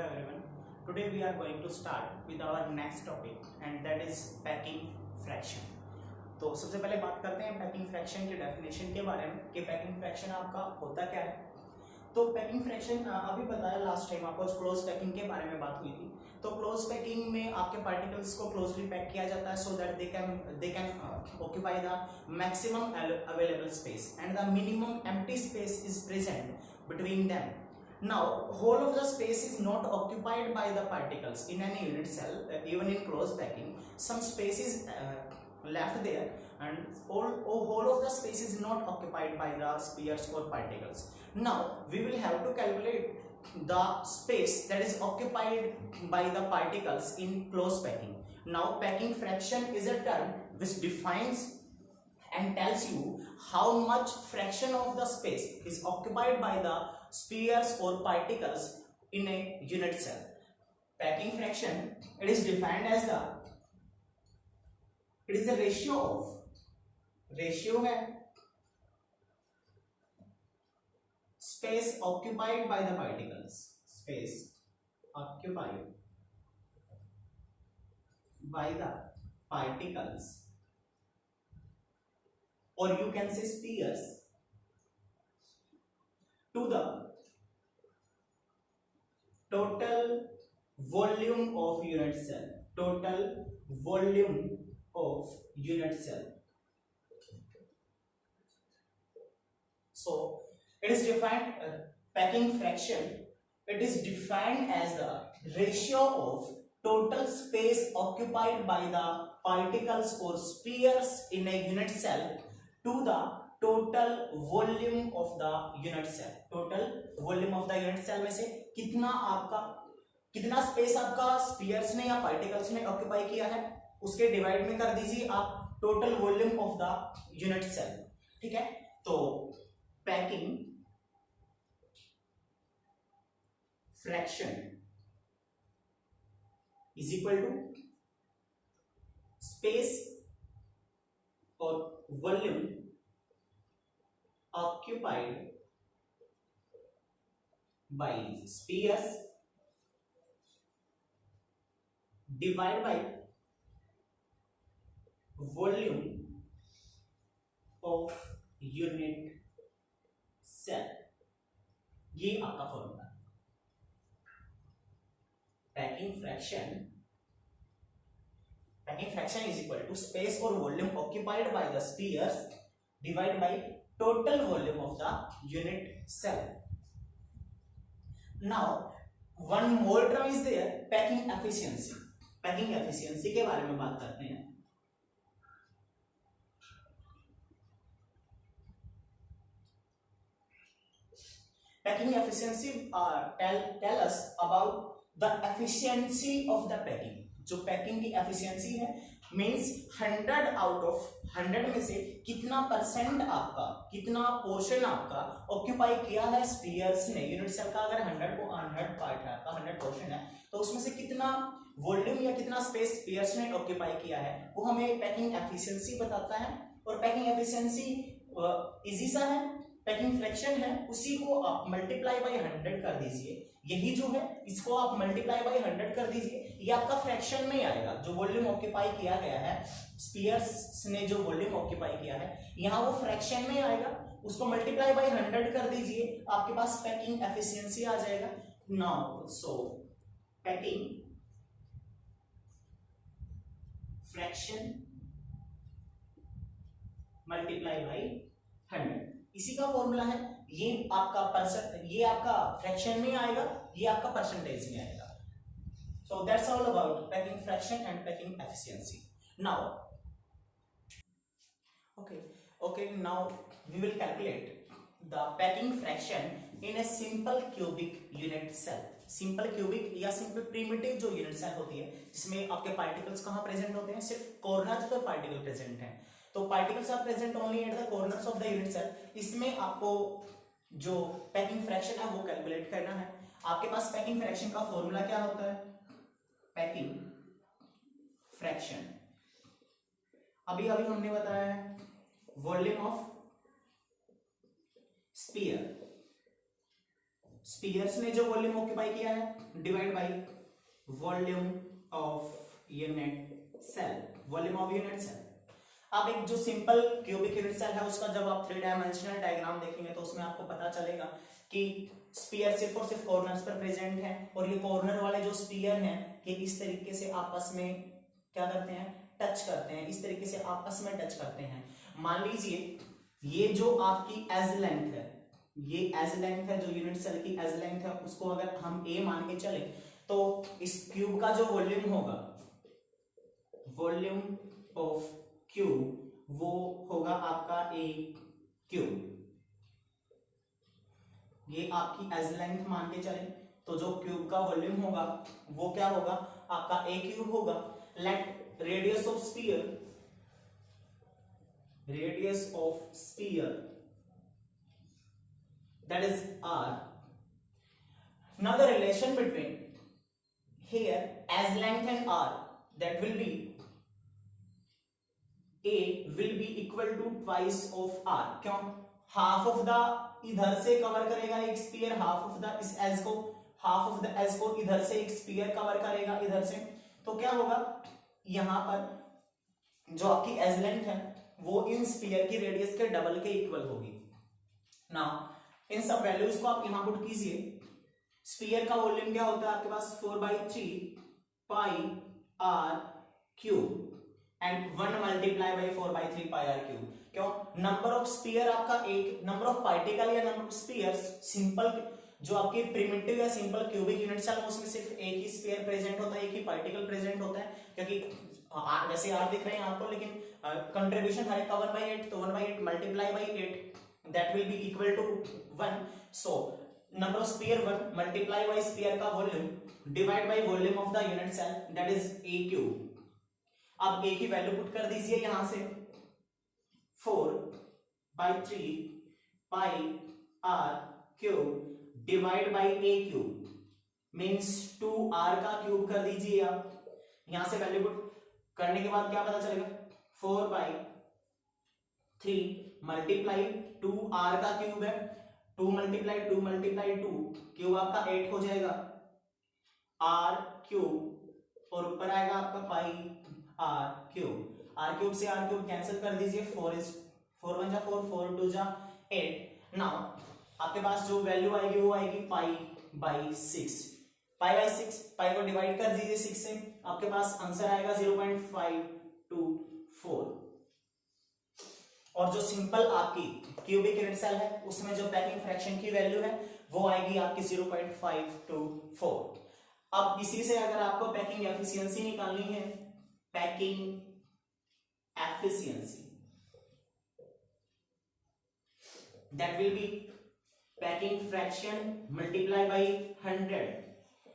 everyone. Today we are going to start with our next topic and that is packing fraction. तो सबसे पहले बात करते हैं पैकिंग फ्रैक्शन के डेफिनेशन के बारे में कि पैकिंग फ्रैक्शन आपका होता क्या है। तो पैकिंग फ्रैक्शन अभी बताया लास्ट टाइम आपको क्लोज पैकिंग के बारे में बात हुई थी। तो क्लोज पैकिंग में आपके पार्टिकल्स को क्लोजली पैक किया जाता है so that they can occupy the maximum available space and the minimum empty space is present between them. Now whole of the space is not occupied by the particles in any unit cell. Even in closed packing some space is left there and whole of the space is not occupied by the spheres or particles. Now we will have to calculate the space that is occupied by the particles in closed packing. Now packing fraction is a term which defines and tells you how much fraction of the space is occupied by the spheres or particles in a unit cell. Packing fraction, it is defined as it is the ratio है space occupied by the particles, space occupied by the particles, or you can say spheres, to the total volume of unit cell. Total volume of unit cell. So it is defined packing fraction. It is defined as the ratio of total space occupied by the particles or spheres in a unit cell to the total volume of the unit cell. Total volume of the unit cell में से कितना space आपका spheres ने या particles ने occupy किया है उसके डिवाइड में कर दीजिए आप total volume of the unit cell. ठीक है, तो packing fraction is equal to space और volume occupied by spheres divided by volume of unit cell। ये आपका formula packing fraction is equal to space और volume occupied by the spheres divide by total volume of the unit cell. Now one more term is there, packing efficiency. Packing efficiency के बारे में बात करते हैं। Packing efficiency tell us about the efficiency of the packing. जो packing की efficiency है means 100 out of 100 में से कितना परसेंट आपका कितना पोर्शन आपका ऑक्यूपाई किया है स्फीयर्स ने। यूनिट सेल का अगर 100 पार्ट है आपका 100 पोर्शन है तो उसमें से कितना वॉल्यूम या कितना स्पेस स्फीयर्स ने ऑक्यूपाई किया है वो हमें पैकिंग एफिशिएंसी बताता है। और पैकिंग एफिशिएंसी इजी सा है, पैकिंग फ्रैक्शन है उसी को आप मल्टीप्लाई बाय 100 कर दीजिए। यही जो है इसको आप मल्टीप्लाई बाय 100 कर दीजिए, ये आपका फ्रैक्शन में आएगा। जो वॉल्यूम ऑक्यूपाई किया गया है स्फीयर्स ने जो वॉल्यूम ऑक्यूपाई किया है यहाँ वो फ्रैक्शन में आएगा, उसको मल्टीप्लाई बाय 100 कर दीजिए आपके पास पैकिंग एफिशिएंसी आ जाएगा। Now so packing fraction multiply by 100 इसी का फॉर्मूला है। ये आपका फ्रैक्शन में आएगा, ये आपका परसेंटेज में आएगा। So that's all about packing fraction and packing efficiency. Now okay now we will calculate the packing fraction in a simple cubic unit cell। Simple cubic या सिंपल प्रिमिटिव जो यूनिट सेल होती है जिसमें आपके particles कहां present होते हैं, सिर्फ कॉर्नर्स पर पार्टिकल प्रेजेंट हैं। तो particles are present only at the corners of the unit cell. इसमें आपको जो पैकिंग फ्रैक्शन है वो कैलकुलेट करना है। आपके पास पैकिंग फ्रैक्शन का फॉर्मूला क्या होता है, पैकिंग फ्रैक्शन अभी हमने बताया है वॉल्यूम ऑफ स्फीयर स्पीयर्स ने जो वॉल्यूम ऑक्यूपाई किया है divide by volume of unit cell, volume of unit cell. अब एक जो सिंपल क्यूबिक यूनिट सेल है उसका जब आप 3 डायमेंशनल डायग्राम देखेंगे तो उसमें आपको पता चलेगा कि स्पीयर सिर्फ और सिर्फ कॉर्नर्स पर प्रेजेंट है, और ये कॉर्नर वाले जो स्पीयर हैं ये इस तरीके से आपस में क्या करते हैं, टच करते हैं, इस तरीके से आपस में टच करते हैं। मान लीजिए ये जो आपकी एज लेंथ है, ये एज लेंथ है, जो यूनिट सेल की एज लेंथ है उसको अगर हम ए मान के चले तो इस क्यूब का जो वॉल्यूम होगा, वॉल्यूम ऑफ क्यूब, वो होगा आपका ए क्यूब। ये आपकी एज लेंथ मान के चले तो जो क्यूब का वॉल्यूम होगा वो क्या होगा, आपका ए क्यूब होगा। Let radius of sphere, radius of sphere that is r. Now the relation between here as length and r, that will be a will be equal to twice of r. क्यों, half of the इधर से cover करेगा एक spear, half of the इस as को, half of the age को इधर से एक स्पीयर कवर करेगा इधर से, तो क्या होगा, यहां पर जो आपकी एज लेंथ है वो इन स्पीयर की रेडियस के डबल के इक्वल होगी। नाउ इन सब वैल्यूज को आप यहां पुट कीजिए। स्फीयर का वॉल्यूम क्या होता है आपके पास 4/3 pi R cube and 1 multiply by 4/3 pi R cube. क्यों, नंबर ऑफ स्फीयर आपका एक, नंबर ऑफ पार्टिकल या नंबर ऑफ स्फीयर्स, सिंपल जो आपकी प्रिमिटिव या सिंपल क्यूबिक यूनिट सेल उसमें सिर्फ एक ही स्फीयर प्रेजेंट होता है, एक ही पार्टिकल प्रेजेंट होता है, क्योंकि वैसे आर दिख रहे हैं आपको, लेकिन कंट्रीब्यूशन हर एक का 1/8, तो 1/8 multiply by 8 that will be equal to 1. So number of sphere 1 multiply by sphere का volume divide by volume of the unit cell, that is a cube. अब a की वैल्यू पुट कर दीजिए यहां से 4/3 pi r cube divide by a cube means 2r का cube कर दीजिए आप। यहां से वैल्यू पुट करने के बाद क्या पता चलेगा, 4/3 मल्टीप्लाई 2r का क्यूब है, 2 मल्टीप्लाई 2 मल्टीप्लाई 2 क्यूब आपका 8 हो जाएगा, r क्यूब और ऊपर आएगा आपका पाई r क्यूब। r क्यूब से r क्यूब कैंसिल कर दीजिए, 4 1 जा 4, 4 2 जा 8। नाउ आपके पास जो वैल्यू आएगी वो आएगी पाई बाई 6। पाई बाई 6, पाई को डिवाइड कर दीजिए 6 से, आपके पास आंसर आएगा 0.524। और जो सिंपल आपकी क्यूबिक यूनिट सेल है उसमें जो पैकिंग फ्रैक्शन की वैल्यू है वो आएगी आपकी 0.524। अब इसी से अगर आपको पैकिंग एफिशिएंसी निकालनी है, packing efficiency that will be packing fraction multiply by 100,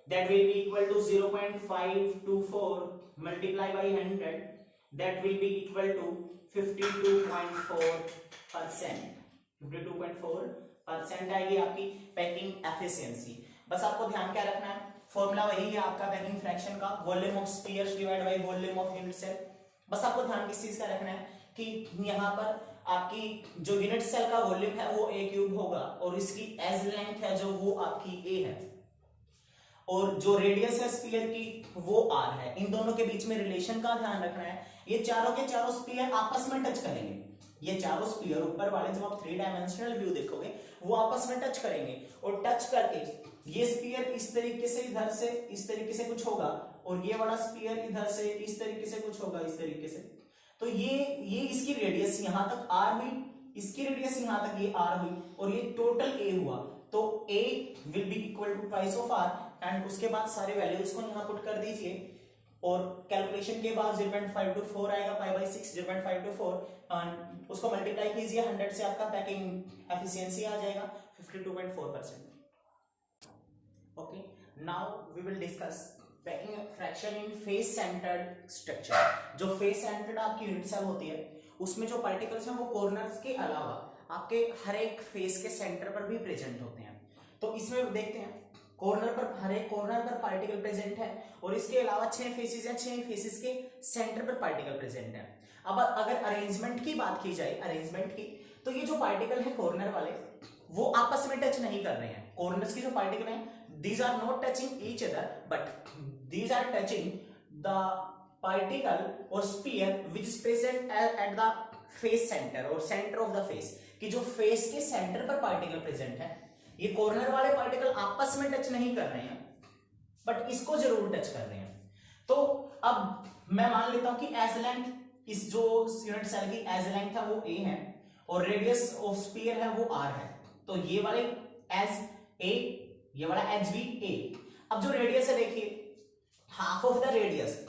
that will be equal to 0.524 multiply by 100, that will be equal to 52.4%। 52.4% आएगी आपकी पैकिंग एफिशिएंसी। बस आपको ध्यान क्या रखना है, फॉर्मूला वही है आपका पैकिंग फ्रैक्शन का, volume of spheres divide by volume of unit cell. बस आपको ध्यान किस चीज का रखना है कि यहाँ पर आपकी जो यूनिट सेल का वॉल्यूम है वो a क्यूब होगा और इसकी एज लेंथ है जो वो आपकी a है, और जो रेडियस है स्फीयर की वो r है। इन दोनों के बीच में रिलेशन का ध्यान रखना है। ये चारों के चारों स्फीयर आपस में टच करेंगे, ये चारों स्फीयर ऊपर वाले जब आप 3 डायमेंशनल व्यू देखोगे वो आपस में टच करेंगे, और टच करके ये स्फीयर इस तरीके से इधर से इस तरीके से कुछ होगा, और ये वाला स्फीयर इधर से इस तरीके से कुछ होगा, इस तरीके से। तो ये इसकी रेडियस यहां तक r हुई, इसकी रेडियस यहां तक ये r हुई, और ये टोटल a हुआ। तो a will be equal to twice of r, and उसके बाद सारे वैल्यूज को यहां पुट कर दीजिए, और कैलकुलेशन के बाद 0.524 आएगा, पाई बाई 6 0.524, एंड उसको मल्टीप्लाई कीजिए 100 से, आपका पैकिंग एफिशिएंसी आ जाएगा 52.4%। Okay, now we will discuss packing fraction in face centred structure. जो फेस सेंटर्ड आपकी यूनिट सेल होती है उसमें जो पार्टिकल्स हैं वो कॉर्नर्स के अलावा आपके हर एक फेस के सेंटर पर भी प्रेजेंट होते हैं। तो इसमें देखते हैं कॉर्नर पर, हर एक कॉर्नर पर पार्टिकल प्रेजेंट है, और इसके अलावा 6 फेसेस या 6 फेसेस के सेंटर पर पार्टिकल प्रेजेंट है। अब अगर अरेंजमेंट की बात की जाए, अरेंजमेंट की, तो ये जो पार्टिकल है कॉर्नर वाले वो आपस में टच नहीं कर रहे हैं, कॉर्नर्स की जो पार्टिकल हैं these are not touching each other but these are touching the particle और sphere which is present at the face center और सेंटर ऑफ द फेस, कि जो फेस के सेंटर पर पार्टिकल प्रेजेंट है, ये कॉर्नर वाले पार्टिकल आपस में टच नहीं कर रहे हैं बट इसको जरूर टच कर रहे हैं। तो अब मैं मान लेता हूं कि एज लेंथ, इस जो यूनिट सेल की एज लेंथ है वो a है और रेडियस ऑफ स्फीयर है वो r है, तो ये वाले एज a, ये वाला एज भी a। अब जो रेडियस है देखिए, हाफ ऑफ द रेडियस,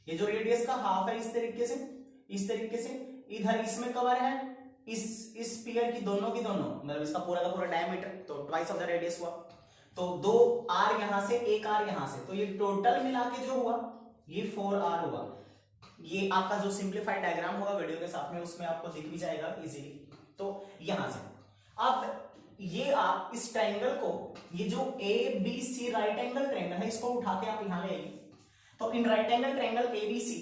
ये जो रेडियस का हाफ है इस तरीके से इधर इसमें कवर है, इस स्फीयर की दोनों मतलब इसका पूरा का पूरा डायमीटर, तो ट्वाइस ऑफ द रेडियस हुआ, तो 2 r यहां से 1 r यहां से, तो ये टोटल मिला के जो हुआ ये 4 r हुआ। ये आपका जो सिंप्लीफाइड डायग्राम होगा वीडियो के साथ में उसमें आपको दिख भी जाएगा इजीली। तो यहां से अब ये आप इस ट्रायंगल को, ये जो ABC राइट एंगल ट्रायंगल है इसको उठा के आप यहां ले आइए, तो in right angle triangle ABC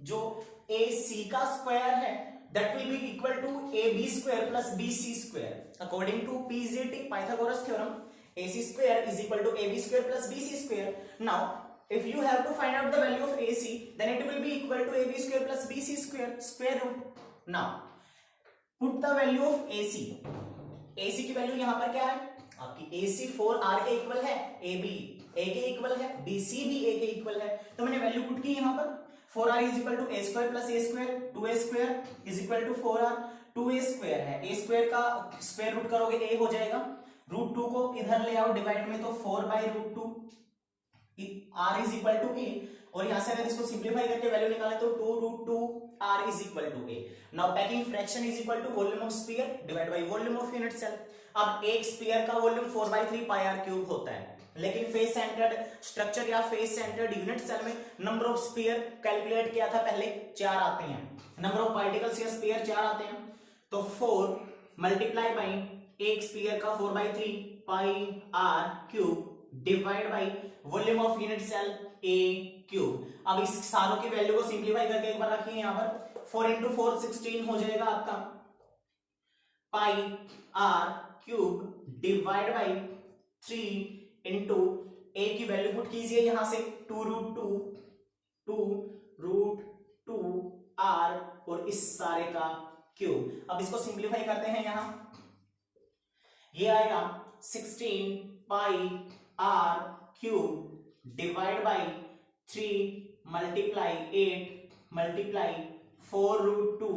जो AC का स्क्वायर है that will be equal to AB square plus BC square according to PGT Pythagoras theorem, AC square is equal to AB square plus BC square. Now if you have to find out the value of AC then it will be equal to AB square plus BC square square root. Now put the value of AC की value यहां पर क्या है आपकी, AC 4R के equal है, AB A के equal है, BC भी A के इक्वल है, तो मैंने वैल्यू पुट की यहां पर 4r is equal to a square plus a square, 2a square is equal to 4r, 2a square है, a square का स्क्वायर रूट करोगे a हो जाएगा, रूट 2 को इधर ले आओ डिवाइड में, तो 4 by root 2 r is equal to a, और यहां से अगर इसको सिंप्लीफाई करके वैल्यू निकाले तो 2 root 2 r is equal to a. Now packing fraction is equal to volume of sphere divide by volume of unit cell. अब एक स्फीयर का वॉल्यूम 4/3 पाई r क्यूब होता है, लेकिन फेस सेंटर्ड स्ट्रक्चर या फेस सेंटर्ड यूनिट सेल में number of sphere calculate किया था पहले, 4 आते हैं, नंबर ऑफ पार्टिकल्स या स्फीयर 4 आते हैं, तो 4 मल्टीप्लाई बाई एक स्फीयर का 4/3 pi r cube divide by volume of unit cell a cube. अब इस सारों की वैल्यू को सिंप्लीफाई करके एक बार रखिए यहां पर, 4 into 4 16 हो जाएगा आपका, पाई r cube divide by 3 into a की वैल्यू पुट कीजिए यहां से, 2 रूट 2 r और इस सारे का क्यूब। अब इसको सिंप्लीफाई करते हैं यहां, ये आएगा 16 pi r cube divide by 3 multiply 8 multiply 4 root 2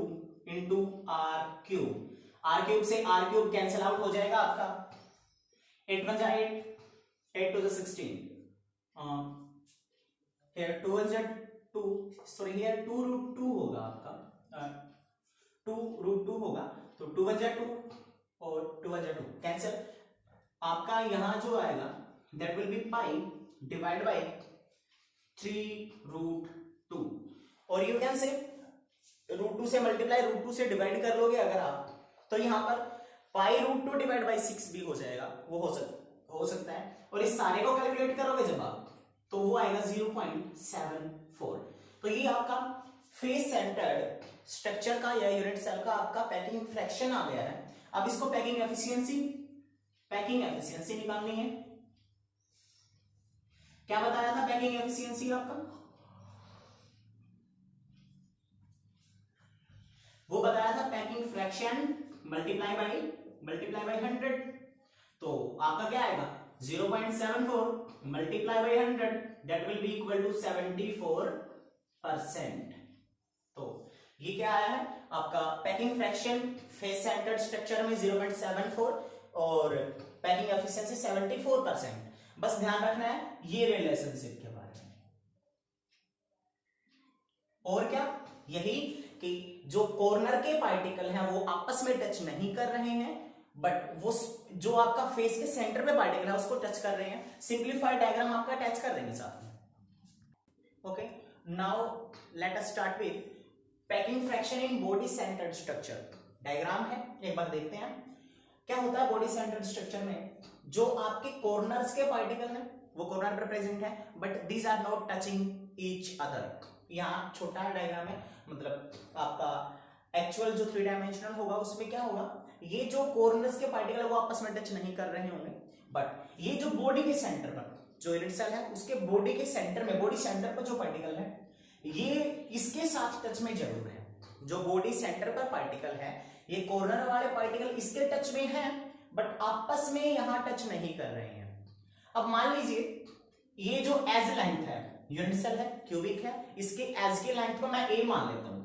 into r cube से r क्यूब कैंसिल आउट हो जाएगा आपका, 8 1 जा 8 to the 16, here 2 is 2, sorry here 2 root 2 होगा आपका, 2 root 2 होगा, तो 2 1 2 और 2 1 2 कैंसिल, आपका यहां जो आएगा that will be pi divided by 3 root 2, और you can say root 2 से मल्टीप्लाई रूट 2 से डिवाइड कर लोगे अगर आप, तो यहां पर पाई रूट 2 डिवाइड बाई 6 भी हो जाएगा, वो हो सकता है, और इस सारे को कैलकुलेट करोगे जब आप तो वो आएगा 0.74। तो ये आपका फेस सेंटर्ड स्ट्रक्चर का या यूनिट सेल का आपका पैकिंग फ्रैक्शन आ गया है। अब इसको पैकिंग एफिशिएंसी निकालनी है। क्या बताया था पैकिंग एफिशिएंसी आपका, वो बताया था पैकिंग फ्रैक्शन मल्टीप्लाई बाई 100, तो आपका क्या आएगा 0.74 multiply by 100 that will be equal to 74%। तो ये क्या आया है आपका packing fraction face centred structure में 0.74 और पैकिंग एफिशिएंसी 74%। बस ध्यान रखना है ये रिलेशनशिप के बारे में, और क्या, यही कि जो कॉर्नर के पार्टिकल हैं वो आपस में टच नहीं कर रहे हैं बट वो जो आपका फेस के सेंटर में पार्टिकल है उसको टच कर रहे हैं। सिंप्लीफाइड डायग्राम आपका टच कर देंगे साथ में। Okay, now let us start with packing fraction in body centred structure. Diagram है, एक बार देखते हैं क्या होता है बॉडी सेंटर्ड स्ट्रक्चर में। जो आपके कॉर्नर्स के पार्टिकल हैं वो कॉर्नर पर प्रेजेंट है but these are not touching each other. यहाँ छोटा डायग्राम है, मतलब आपका एक्चुअल जो 3 डायमेंशनल होगा उसमें क्या होगा, ये जो कॉर्नर्स के पार्टिकल वो आपस में टच नहीं कर रहे होंगे बट ये जो बॉडी के सेंटर पर जो यूनिट सेल है उसके बॉडी के सेंटर में, बॉडी सेंटर पर जो पार्टिकल है ये इसके साथ टच में जरूर है। जो बॉडी सेंटर पर पार्टिकल है ये कॉर्नर वाले पार्टिकल इसके टच में है बट आपस में यहां टच नहीं कर रहे हैं। अब मान लीजिए ये जो एज लेंथ है, यूनिट सेल है, क्यूबिक है, इसके एज के लेंथ को मैं ए मान लेता हूं,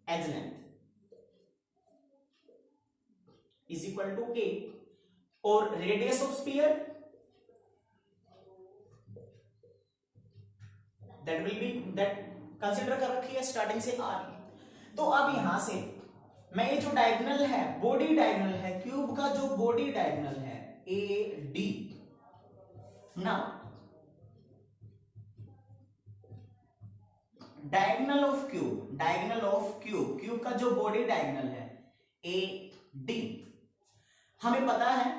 as length is equal to a, और radius of sphere that will be, that consider कर रखी है स्टार्टिंग से आर। तो अब यहां से मैं ये जो डायगोनल है, बॉडी डायगोनल है, क्यूब का जो बॉडी डायगोनल है ए डी, ना diagonal of cube, diagonal of cube, cube का जो बॉडी डायगोनल है ए डी, हमें पता है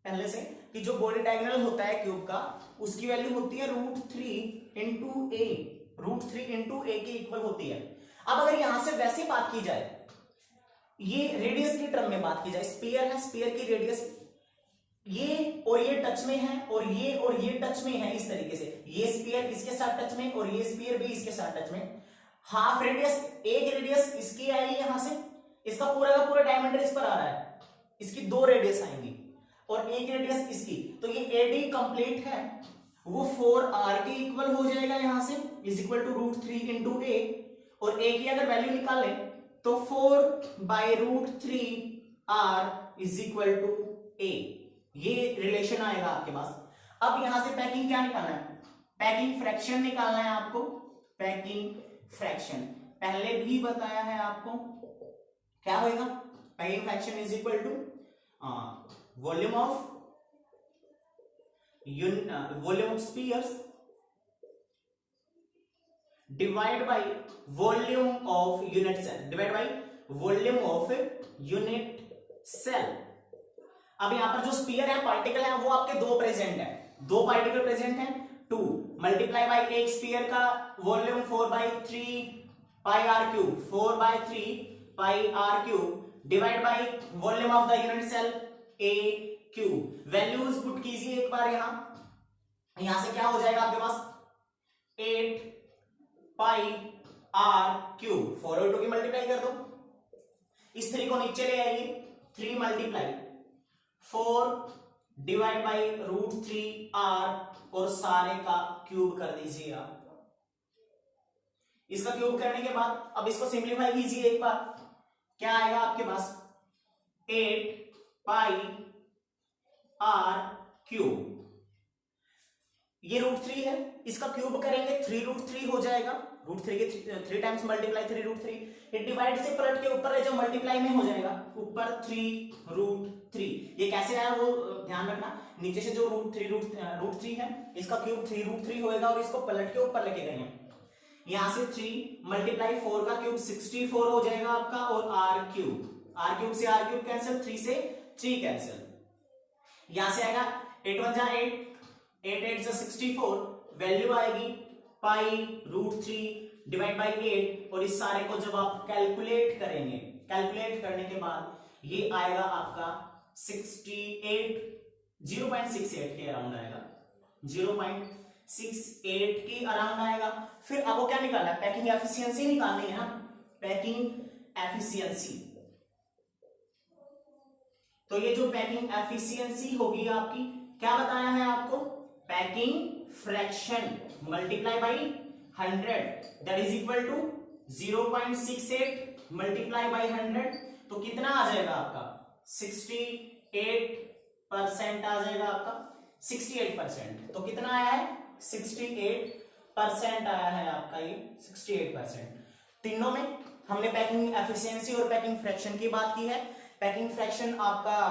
पहले से कि जो बॉडी डायगोनल होता है क्यूब का उसकी वैल्यू होती है √3 इंटू ए, √3 इंटू ए के इक्वल होती है। अब अगर यहां से वैसे बात की जाए, ये रेडियस की टर्म में बात की जाए, स्फीयर है, स्फीयर की रेडियस ये और ये टच में है और ये टच में है, इस तरीके से ये स्फीयर इसके साथ टच में और ये स्फीयर भी इसके साथ टच में। हाफ रेडियस, एक रेडियस इसकी आई यहां से, इसका पूरा का पूरा डायमीटर इस पर आ रहा है, इसकी 2 रेडियस आएंगी और एक रेडियस इसकी, तो ये एडी कंप्लीट है वो 4r के इक्वल हो जाएगा यहां से, इज इक्वल टू √3 इंटू ए, और ए की अगर वैल्यू निकाले तो 4/√3r इज इक्वल टू ए, ये रिलेशन आएगा आपके पास। अब यहां से पैकिंग क्या निकालना है, पैकिंग फ्रैक्शन निकालना है आपको। पैकिंग फ्रैक्शन पहले भी बताया है आपको, क्या होगा, packing fraction is equal to volume of spheres divide by volume of unit cell, divide by volume of unit cell. अब यहां पर जो स्फीयर है, पार्टिकल है, वो आपके 2 प्रेजेंट है, 2 पार्टिकल प्रेजेंट है, 2 मल्टीप्लाई बाय एक स्फीयर का volume 4/3 pi R cube, 4/3 pi R cube divide by volume of the unit cell A cube. Values put कीजिए एक बार, यहां से क्या हो जाएगा आपके पास 8 पाई आर क्यूब, 4 और 2 की मल्टीप्लाई कर दो, इस 3 को नीचे ले आइए, 3 मल्टीप्लाई 4 डिवाइड बाई √3r और सारे का क्यूब कर दीजिए आप। इसका क्यूब करने के बाद अब इसको सिंप्लीफाई कीजिए एक बार, क्या आएगा आपके पास 8 पाई आर क्यूब, ये √3 है, इसका क्यूब करेंगे 3√3 हो जाएगा, √3 के 3 टाइम्स मल्टीप्लाई 3√3, ये डिवाइड से पलट के ऊपर जो मल्टीप्लाई में हो जाएगा, ऊपर 3√3, ये कैसे आया वो ध्यान रखना, नीचे से जो √3 है इसका क्यूब 3√3 होएगा और इसको पलट के ऊपर लेके गए हैं, यहां से 3 मल्टीप्लाई 4 का क्यूब 64 हो जाएगा आपका, और r क्यूब से r क्यूब कैंसिल, 3 से 3 कैंसिल, यहां से आएगा 8 1 जा 8, 8 8 जा 64, वैल्यू आएगी पाई √3 डिवाइड बाई 8, और इस सारे को जब आप कैलकुलेट करेंगे, कैलकुलेट करने के बाद ये आएगा आपका 68, 0.68 के अराउंड आएगा, 0.68 के अराउंड आएगा। फिर आपको क्या निकालना है, पैकिंग एफिशिएंसी निकालनी है ना, पैकिंग एफिशिएंसी। तो ये जो पैकिंग एफिशिएंसी होगी आपकी, क्या बताया है आपको, packing fraction multiply by 100 that is equal to 0.68 multiply by 100, तो कितना आ जाएगा आपका 68% आ जाएगा आपका, 68%, तो कितना आया है 68% आया है आपका, ये 68%। तीनों में हमने पैकिंग एफिशिएंसी और पैकिंग फ्रैक्शन की बात की है। पैकिंग फ्रैक्शन आपका,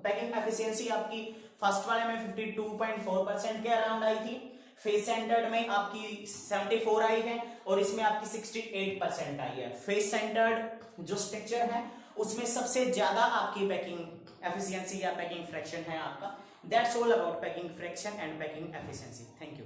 पैकिंग एफिशिएंसी आपकी फर्स्ट वाले में 52.4% के अराउंड आई थी, फेस सेंटर्ड में आपकी 74 आई है और इसमें आपकी 68% आई है। फेस सेंटर्ड जो स्ट्रक्चर है उसमें सबसे ज्यादा आपकी पैकिंग एफिशिएंसी या पैकिंग फ्रैक्शन है आपका। That's all about packing fraction and packing efficiency. Thank you.